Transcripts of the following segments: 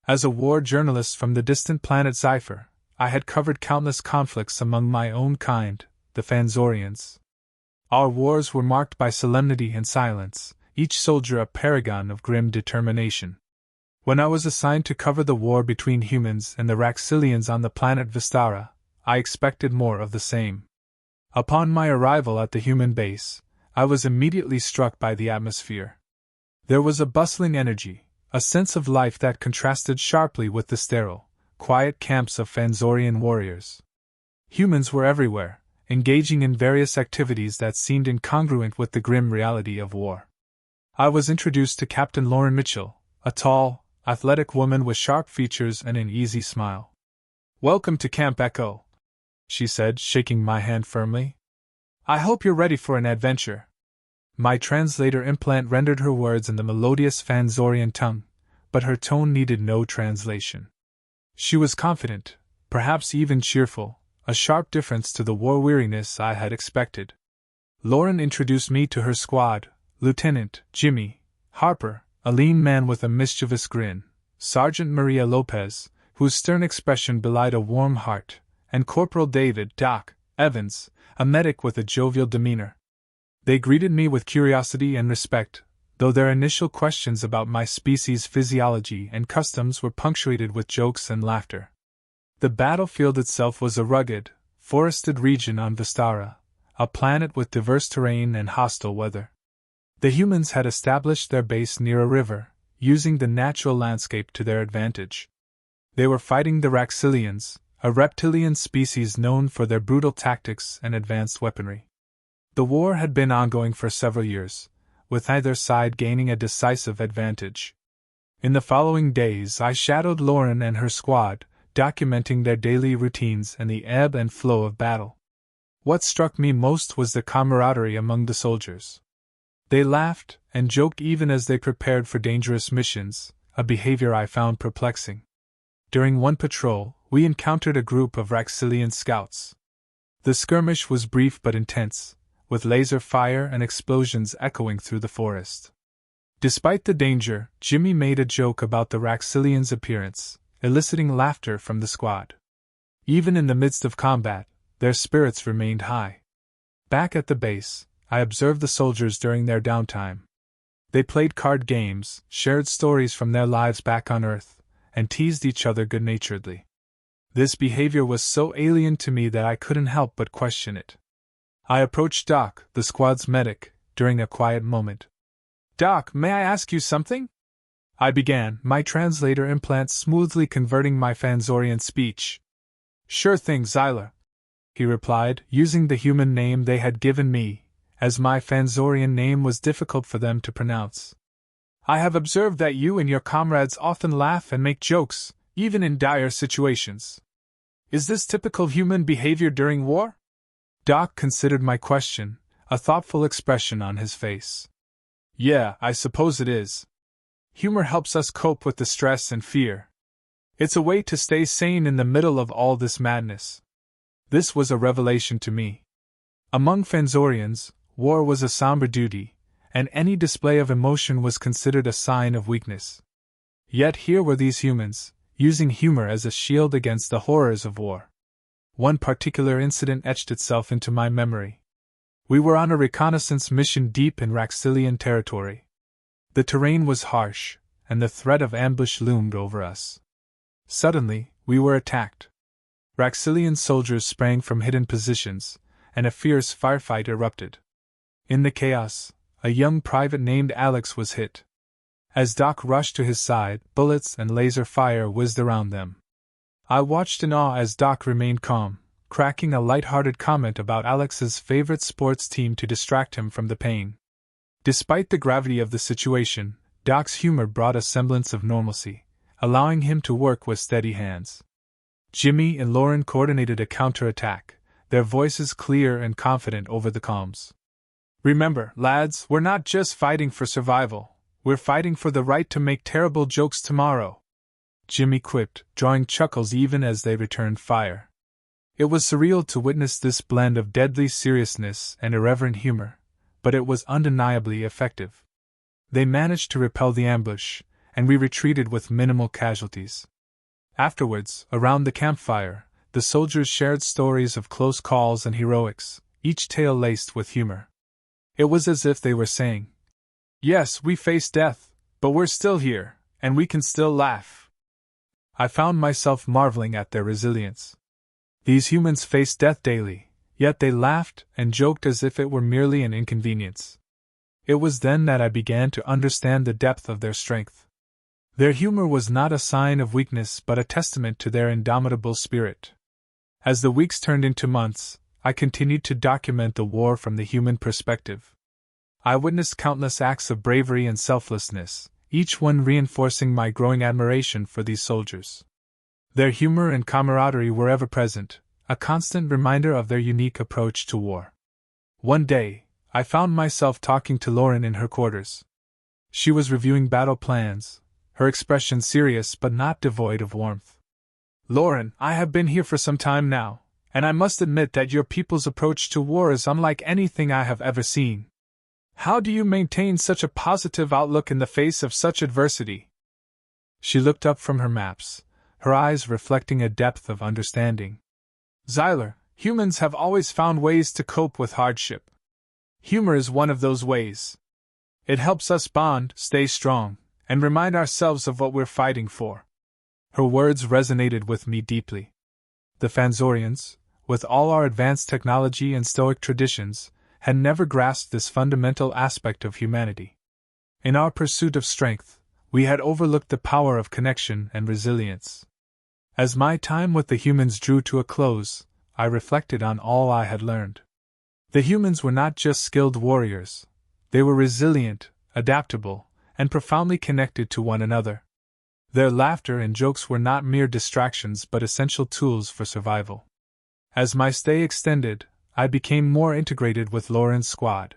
As a war journalist from the distant planet Zephyr, I had covered countless conflicts among my own kind, the Fanzorians. Our wars were marked by solemnity and silence, each soldier a paragon of grim determination. When I was assigned to cover the war between humans and the Raxilians on the planet Vistara, I expected more of the same. Upon my arrival at the human base, I was immediately struck by the atmosphere. There was a bustling energy, a sense of life that contrasted sharply with the sterile, quiet camps of Fanzorian warriors. Humans were everywhere, engaging in various activities that seemed incongruent with the grim reality of war. I was introduced to Captain Lauren Mitchell, a tall, athletic woman with sharp features and an easy smile. "Welcome to Camp Echo," she said, shaking my hand firmly. "I hope you're ready for an adventure." My translator implant rendered her words in the melodious Fanzorian tongue, but her tone needed no translation. She was confident, perhaps even cheerful, a sharp difference to the war weariness I had expected. Lauren introduced me to her squad: Lieutenant Jimmy Harper, a lean man with a mischievous grin; Sergeant Maria Lopez, whose stern expression belied a warm heart; and Corporal David Doc Evans, a medic with a jovial demeanor. They greeted me with curiosity and respect, though their initial questions about my species' physiology and customs were punctuated with jokes and laughter. The battlefield itself was a rugged, forested region on Vistara, a planet with diverse terrain and hostile weather. The humans had established their base near a river, using the natural landscape to their advantage. They were fighting the Raxilians, a reptilian species known for their brutal tactics and advanced weaponry. The war had been ongoing for several years, with either side gaining a decisive advantage. In the following days I shadowed Lauren and her squad, documenting their daily routines and the ebb and flow of battle. What struck me most was the camaraderie among the soldiers. They laughed and joked even as they prepared for dangerous missions, a behavior I found perplexing. During one patrol, we encountered a group of Raxilian scouts. The skirmish was brief but intense, with laser fire and explosions echoing through the forest. Despite the danger, Jimmy made a joke about the Raxilians' appearance, eliciting laughter from the squad. Even in the midst of combat, their spirits remained high. Back at the base, I observed the soldiers during their downtime. They played card games, shared stories from their lives back on Earth, and teased each other good-naturedly. This behavior was so alien to me that I couldn't help but question it. I approached Doc, the squad's medic, during a quiet moment. "Doc, may I ask you something?" I began, my translator implant smoothly converting my Fanzorian speech. "Sure thing, Zyla," he replied, using the human name they had given me, as my Fanzorian name was difficult for them to pronounce. "I have observed that you and your comrades often laugh and make jokes, even in dire situations. Is this typical human behavior during war?" Doc considered my question, a thoughtful expression on his face. "Yeah, I suppose it is. Humor helps us cope with the stress and fear. It's a way to stay sane in the middle of all this madness." This was a revelation to me. Among Fanzorians, war was a somber duty, and any display of emotion was considered a sign of weakness. Yet here were these humans, using humor as a shield against the horrors of war. One particular incident etched itself into my memory. We were on a reconnaissance mission deep in Raxilian territory. The terrain was harsh, and the threat of ambush loomed over us. Suddenly, we were attacked. Raxilian soldiers sprang from hidden positions, and a fierce firefight erupted. In the chaos, a young private named Alex was hit. As Doc rushed to his side, bullets and laser fire whizzed around them. I watched in awe as Doc remained calm, cracking a light-hearted comment about Alex's favorite sports team to distract him from the pain. Despite the gravity of the situation, Doc's humor brought a semblance of normalcy, allowing him to work with steady hands. Jimmy and Lauren coordinated a counterattack, their voices clear and confident over the calms. "Remember, lads, we're not just fighting for survival, we're fighting for the right to make terrible jokes tomorrow," Jimmy quipped, drawing chuckles even as they returned fire. It was surreal to witness this blend of deadly seriousness and irreverent humor, but it was undeniably effective. They managed to repel the ambush, and we retreated with minimal casualties. Afterwards, around the campfire, the soldiers shared stories of close calls and heroics, each tale laced with humor. It was as if they were saying, "Yes, we faced death, but we're still here, and we can still laugh." I found myself marveling at their resilience. These humans faced death daily, yet they laughed and joked as if it were merely an inconvenience. It was then that I began to understand the depth of their strength. Their humor was not a sign of weakness but a testament to their indomitable spirit. As the weeks turned into months, I continued to document the war from the human perspective. I witnessed countless acts of bravery and selflessness, each one reinforcing my growing admiration for these soldiers. Their humor and camaraderie were ever present, a constant reminder of their unique approach to war. One day, I found myself talking to Lauren in her quarters. She was reviewing battle plans, her expression serious but not devoid of warmth. "Lauren, I have been here for some time now, and I must admit that your people's approach to war is unlike anything I have ever seen. How do you maintain such a positive outlook in the face of such adversity?" She looked up from her maps, her eyes reflecting a depth of understanding. "Zyler, humans have always found ways to cope with hardship. Humor is one of those ways. It helps us bond, stay strong, and remind ourselves of what we're fighting for." Her words resonated with me deeply. The Fanzorians, with all our advanced technology and stoic traditions, had never grasped this fundamental aspect of humanity. In our pursuit of strength, we had overlooked the power of connection and resilience. As my time with the humans drew to a close, I reflected on all I had learned. The humans were not just skilled warriors, they were resilient, adaptable, and profoundly connected to one another. Their laughter and jokes were not mere distractions but essential tools for survival. As my stay extended, I became more integrated with Lauren's squad.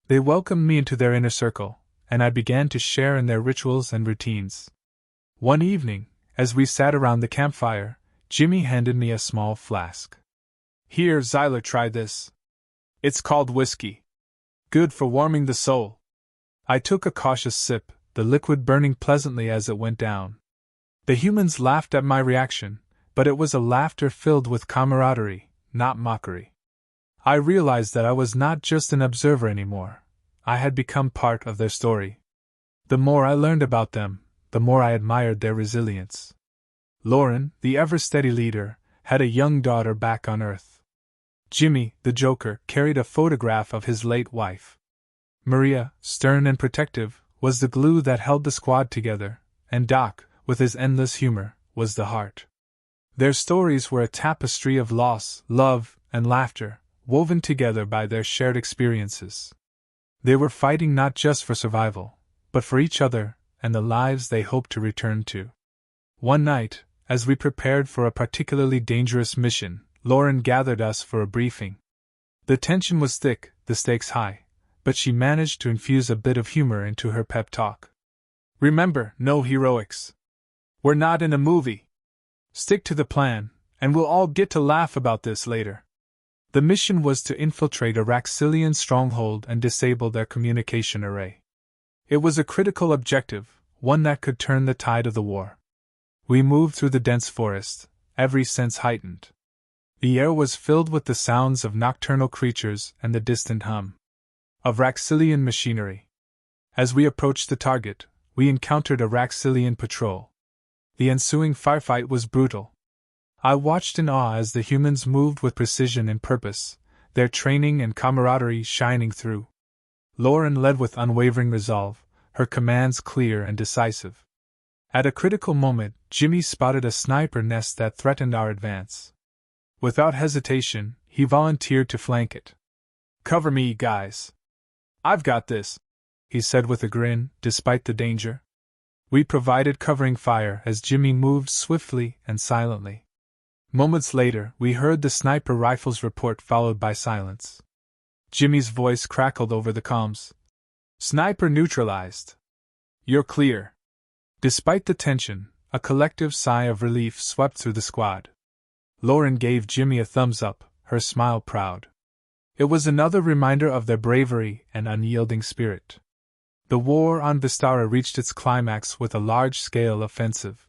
They welcomed me into their inner circle, and I began to share in their rituals and routines. One evening, as we sat around the campfire, Jimmy handed me a small flask. "Here, Zyler, try this. It's called whiskey. Good for warming the soul." I took a cautious sip, the liquid burning pleasantly as it went down. The humans laughed at my reaction, but it was a laughter filled with camaraderie, not mockery. I realized that I was not just an observer anymore. I had become part of their story. The more I learned about them, the more I admired their resilience. Lauren, the ever-steady leader, had a young daughter back on Earth. Jimmy, the joker, carried a photograph of his late wife. Maria, stern and protective, was the glue that held the squad together, and Doc, with his endless humor, was the heart. Their stories were a tapestry of loss, love, and laughter, woven together by their shared experiences. They were fighting not just for survival, but for each other and the lives they hoped to return to. One night, as we prepared for a particularly dangerous mission, Lauren gathered us for a briefing. The tension was thick, the stakes high, but she managed to infuse a bit of humor into her pep talk. "Remember, no heroics. We're not in a movie. Stick to the plan, and we'll all get to laugh about this later." The mission was to infiltrate a Raxilian stronghold and disable their communication array. It was a critical objective, one that could turn the tide of the war. We moved through the dense forest, every sense heightened. The air was filled with the sounds of nocturnal creatures and the distant hum of Raxilian machinery. As we approached the target, we encountered a Raxilian patrol. The ensuing firefight was brutal. I watched in awe as the humans moved with precision and purpose, their training and camaraderie shining through. Lauren led with unwavering resolve, her commands clear and decisive. At a critical moment, Jimmy spotted a sniper nest that threatened our advance. Without hesitation, he volunteered to flank it. "Cover me, guys. I've got this," he said with a grin, despite the danger. We provided covering fire as Jimmy moved swiftly and silently. Moments later, we heard the sniper rifle's report followed by silence. Jimmy's voice crackled over the comms. "Sniper neutralized. You're clear." Despite the tension, a collective sigh of relief swept through the squad. Lauren gave Jimmy a thumbs up, her smile proud. It was another reminder of their bravery and unyielding spirit. The war on Vistara reached its climax with a large-scale offensive.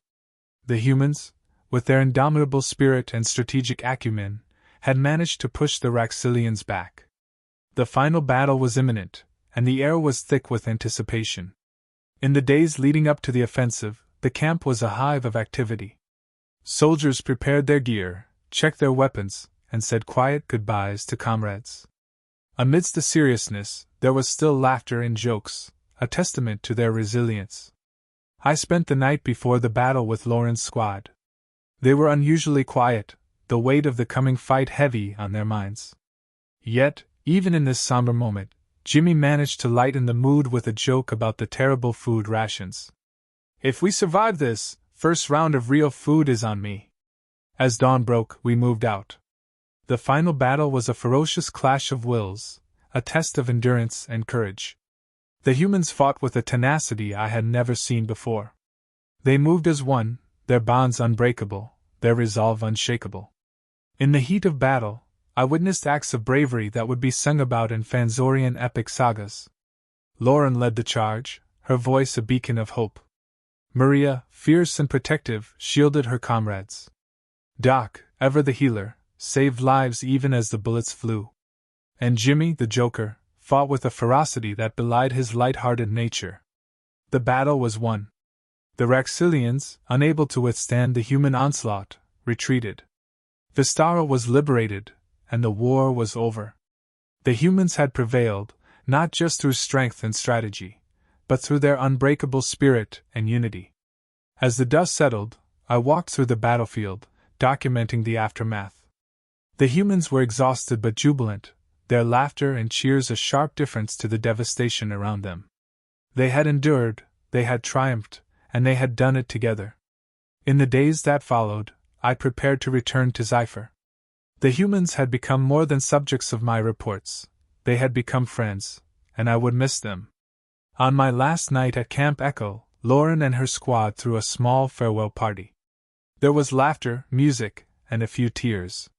The humans, with their indomitable spirit and strategic acumen, had managed to push the Raxilians back. The final battle was imminent, and the air was thick with anticipation. In the days leading up to the offensive, the camp was a hive of activity. Soldiers prepared their gear, checked their weapons, and said quiet goodbyes to comrades. Amidst the seriousness, there was still laughter and jokes, a testament to their resilience. I spent the night before the battle with Lauren's squad. They were unusually quiet, the weight of the coming fight heavy on their minds. Yet, even in this somber moment, Jimmy managed to lighten the mood with a joke about the terrible food rations. "If we survive this, first round of real food is on me." As dawn broke, we moved out. The final battle was a ferocious clash of wills, a test of endurance and courage. The humans fought with a tenacity I had never seen before. They moved as one, their bonds unbreakable, their resolve unshakable. In the heat of battle, I witnessed acts of bravery that would be sung about in Fanzorian epic sagas. Lauren led the charge, her voice a beacon of hope. Maria, fierce and protective, shielded her comrades. Doc, ever the healer, saved lives even as the bullets flew. And Jimmy, the joker, fought with a ferocity that belied his light-hearted nature. The battle was won. The Raxilians, unable to withstand the human onslaught, retreated. Vistara was liberated, and the war was over. The humans had prevailed, not just through strength and strategy, but through their unbreakable spirit and unity. As the dust settled, I walked through the battlefield, documenting the aftermath. The humans were exhausted but jubilant, their laughter and cheers a sharp difference to the devastation around them. They had endured, they had triumphed, and they had done it together. In the days that followed, I prepared to return to Zephyr. The humans had become more than subjects of my reports, they had become friends, and I would miss them. On my last night at Camp Echo, Lauren and her squad threw a small farewell party. There was laughter, music, and a few tears.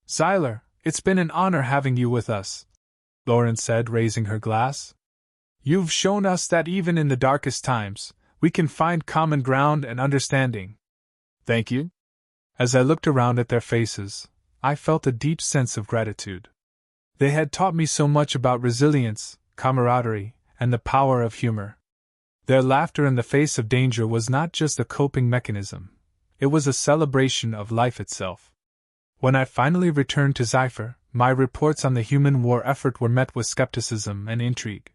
"Zyler, it's been an honor having you with us," Lauren said, raising her glass. "You've shown us that even in the darkest times, we can find common ground and understanding." "Thank you." As I looked around at their faces, I felt a deep sense of gratitude. They had taught me so much about resilience, camaraderie, and the power of humor. Their laughter in the face of danger was not just a coping mechanism, it was a celebration of life itself. When I finally returned to Zephyr, my reports on the human war effort were met with skepticism and intrigue.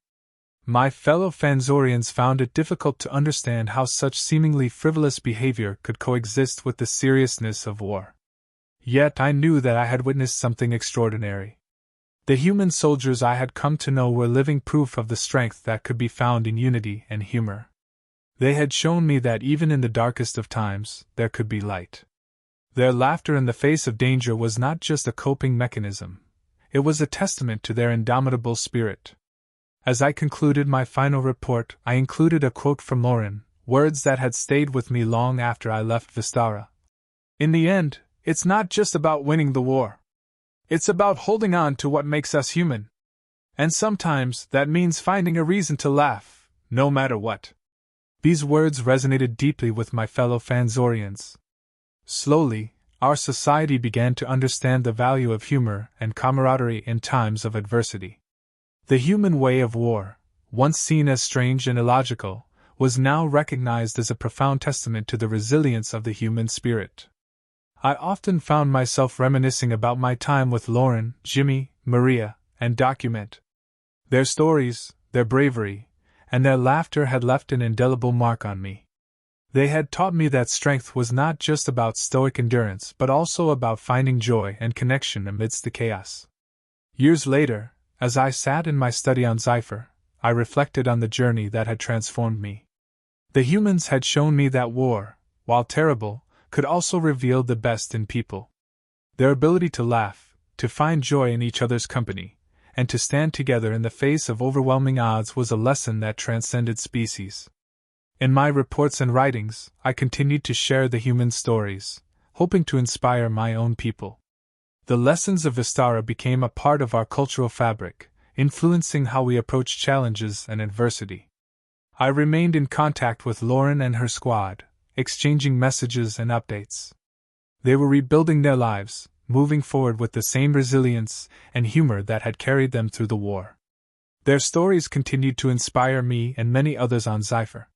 My fellow Fanzorians found it difficult to understand how such seemingly frivolous behavior could coexist with the seriousness of war. Yet I knew that I had witnessed something extraordinary. The human soldiers I had come to know were living proof of the strength that could be found in unity and humor. They had shown me that even in the darkest of times, there could be light. Their laughter in the face of danger was not just a coping mechanism, it was a testament to their indomitable spirit. As I concluded my final report, I included a quote from Lauren, words that had stayed with me long after I left Vistara. "In the end, it's not just about winning the war. It's about holding on to what makes us human. And sometimes that means finding a reason to laugh, no matter what." These words resonated deeply with my fellow Fanzorians. Slowly, our society began to understand the value of humor and camaraderie in times of adversity. The human way of war, once seen as strange and illogical, was now recognized as a profound testament to the resilience of the human spirit. I often found myself reminiscing about my time with Lauren, Jimmy, Maria, and Document. Their stories, their bravery, and their laughter had left an indelible mark on me. They had taught me that strength was not just about stoic endurance but also about finding joy and connection amidst the chaos. Years later, as I sat in my study on Zephyr, I reflected on the journey that had transformed me. The humans had shown me that war, while terrible, could also reveal the best in people. Their ability to laugh, to find joy in each other's company, and to stand together in the face of overwhelming odds was a lesson that transcended species. In my reports and writings, I continued to share the human stories, hoping to inspire my own people. The lessons of Vistara became a part of our cultural fabric, influencing how we approach challenges and adversity. I remained in contact with Lauren and her squad, exchanging messages and updates. They were rebuilding their lives, moving forward with the same resilience and humor that had carried them through the war. Their stories continued to inspire me and many others on Zephyr.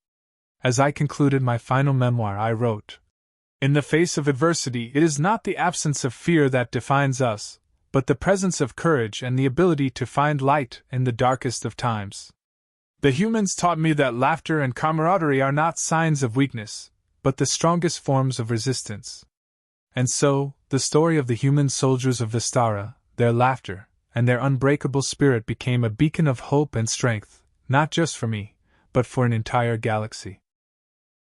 As I concluded my final memoir, I wrote, "In the face of adversity, it is not the absence of fear that defines us, but the presence of courage and the ability to find light in the darkest of times. The humans taught me that laughter and camaraderie are not signs of weakness, but the strongest forms of resistance." And so, the story of the human soldiers of Vistara, their laughter, and their unbreakable spirit became a beacon of hope and strength, not just for me, but for an entire galaxy.